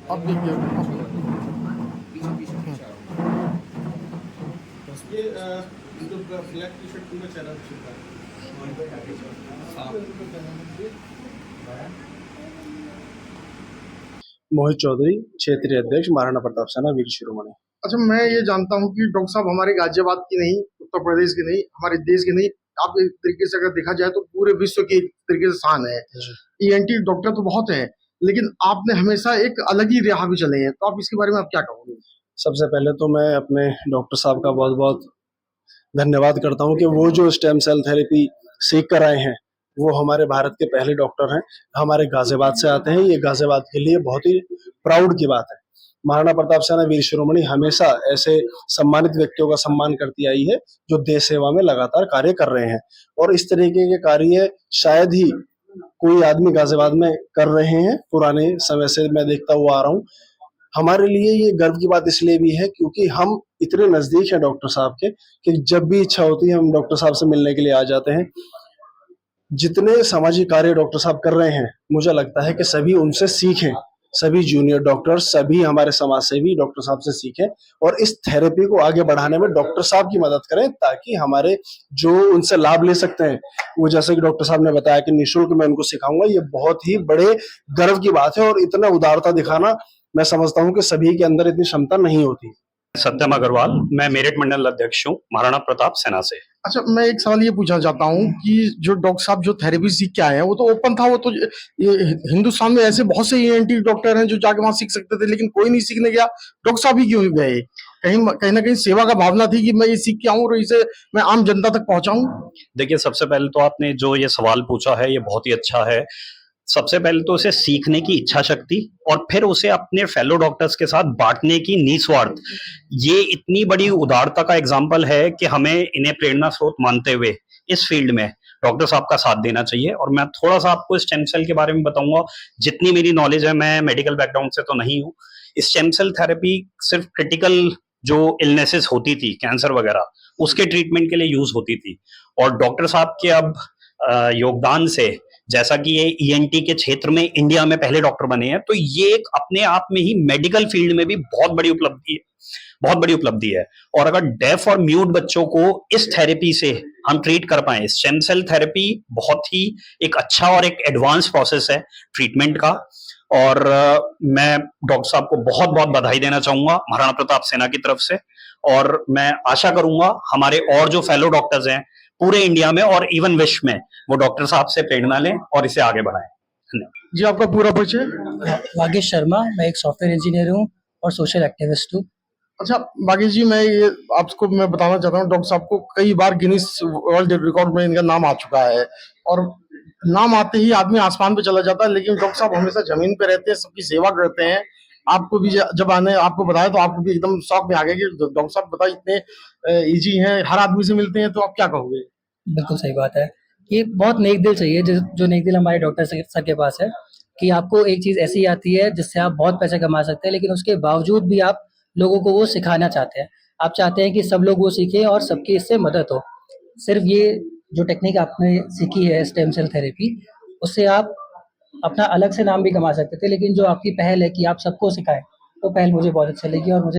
अब देखिए ये ब्लैक टी शर्ट पूरा चेहरा छिपा मोहित चौधरी, क्षेत्रीय अध्यक्ष, महाराणा प्रताप सेना वीर शिरोमणि। अच्छा, मैं ये जानता हूँ कि डॉक्टर साहब हमारे गाजियाबाद की नहीं, उत्तर प्रदेश की नहीं, हमारे देश की नहीं, आप एक तरीके से अगर देखा जाए तो पूरे विश्व की एक तरीके से शान है। ईएनटी डॉक्टर तो बहुत हैं, लेकिन आपने हमेशा एक अलग ही राह भी चले हैं, तो आप इसके बारे में आप क्या कहोगे? सबसे पहले तो मैं अपने डॉक्टर साहब का बहुत बहुत धन्यवाद करता हूँ कि वो जो स्टेम सेल थेरेपी सीख कर आए हैं, वो हमारे भारत के पहले डॉक्टर हैं। हमारे गाजियाबाद से आते हैं, ये गाजियाबाद के लिए बहुत ही प्राउड की बात है। महाराणा प्रताप सेना वीर शिरोमणि हमेशा ऐसे सम्मानित व्यक्तियों का सम्मान करती आई है जो देश सेवा में लगातार कार्य कर रहे हैं, और इस तरीके के कार्य शायद ही कोई आदमी गाजियाबाद में कर रहे हैं। पुराने समय से मैं देखता हुआ आ रहा हूँ। हमारे लिए ये गर्व की बात इसलिए भी है क्योंकि हम इतने नजदीक हैं डॉक्टर साहब के कि जब भी इच्छा होती है हम डॉक्टर साहब से मिलने के लिए आ जाते हैं। जितने सामाजिक कार्य डॉक्टर साहब कर रहे हैं, मुझे लगता है कि सभी उनसे सीखें। सभी जूनियर डॉक्टर, सभी हमारे समाज सेवी डॉक्टर साहब से सीखें और इस थेरेपी को आगे बढ़ाने में डॉक्टर साहब की मदद करें, ताकि हमारे जो उनसे लाभ ले सकते हैं, वो जैसे कि डॉक्टर साहब ने बताया कि निःशुल्क मैं उनको सिखाऊंगा, ये बहुत ही बड़े गर्व की बात है। और इतना उदारता दिखाना, मैं समझता हूँ कि सभी के अंदर इतनी क्षमता नहीं होती। सत्यम अग्रवाल, मैं मेरठ मंडल अध्यक्ष हूँ, महाराणा प्रताप सेना से। अच्छा, मैं एक सवाल ये पूछना चाहता हूँ कि जो डॉक्टर साहब जो थेरेपी सीख के आए हैं वो तो ओपन था, वो तो ये हिंदुस्तान में ऐसे बहुत से ईएनटी डॉक्टर हैं जो जाके वहां सीख सकते थे, लेकिन कोई नहीं सीखने गया। डॉक्टर साहब ही क्यों गए? कहीं ना कहीं सेवा का भावना थी कि मैं ये सीख के आऊं और इसे मैं आम जनता तक पहुंचाऊं। देखिए, सबसे पहले तो आपने जो ये सवाल पूछा है ये बहुत ही अच्छा है। सबसे पहले तो उसे सीखने की इच्छा शक्ति और फिर उसे अपने फेलो डॉक्टर्स के साथ बांटने की निस्वार्थ, ये इतनी बड़ी उदारता का एग्जाम्पल है कि हमें इन्हें प्रेरणा स्रोत मानते हुए इस फील्ड में डॉक्टर साहब का साथ देना चाहिए। और मैं थोड़ा सा आपको स्टेम सेल के बारे में बताऊंगा। जितनी मेरी नॉलेज है, मैं मेडिकल बैकग्राउंड से तो नहीं हूँ। स्टेम सेल थेरेपी सिर्फ क्रिटिकल जो इलनेसेस होती थी, कैंसर वगैरह, उसके ट्रीटमेंट के लिए यूज होती थी। और डॉक्टर साहब के अब योगदान से, जैसा कि ये ईएनटी के क्षेत्र में इंडिया में पहले डॉक्टर बने हैं, तो ये एक अपने आप में ही मेडिकल फील्ड में भी बहुत बड़ी उपलब्धि है, बहुत बड़ी उपलब्धि है। और अगर डेफ और म्यूट बच्चों को इस थेरेपी से हम ट्रीट कर पाए, स्टेम सेल थेरेपी बहुत ही एक अच्छा और एक एडवांस प्रोसेस है ट्रीटमेंट का। और मैं डॉक्टर साहब को बहुत बहुत बधाई देना चाहूंगा महाराणा प्रताप सेना की तरफ से। और मैं आशा करूंगा हमारे और जो फेलो डॉक्टर्स हैं पूरे इंडिया में और इवन विश्व में, वो डॉक्टर साहब से प्रेरणा लें और इसे आगे बढ़ाएं। धन्यवाद जी, आपका पूरा परिचय? वागीश शर्मा, मैं एक सॉफ्टवेयर इंजीनियर हूँ और सोशल एक्टिविस्ट हूँ। अच्छा बागेश जी, मैं ये आपको मैं बताना चाहता हूँ, डॉक्टर साहब को कई बार गिनीज वर्ल्ड रिकॉर्ड में इनका नाम आ चुका है, और नाम आते ही आदमी आसमान पे चला जाता है, लेकिन डॉक्टर साहब हमेशा जमीन पे रहते हैं, सबकी सेवा करते हैं। आपको भी जब आने आपको बताया तो आपको भी एकदम शौक में आ गया कि डॉक्टर साहब बताइए इतने इजी हैं, हर आदमी से मिलते हैं, तो आप क्या कहोगे? बिल्कुल सही बात है। ये बहुत नेक दिल चाहिए, जो नेक दिल हमारे डॉक्टर सर के पास है, कि आपको एक चीज़ ऐसी आती है जिससे आप बहुत पैसे कमा सकते हैं, लेकिन उसके बावजूद भी आप लोगों को वो सिखाना चाहते हैं। आप चाहते हैं कि सब लोग वो सीखें और सबकी इससे मदद हो। सिर्फ ये जो टेक्निक आपने सीखी है स्टेम सेल थेरेपी, उससे आप अपना अलग से नाम भी कमा सकते थे, लेकिन जो आपकी पहल है कि आप सबको सिखाएं, वो पहल मुझे बहुत अच्छी लगी और मुझे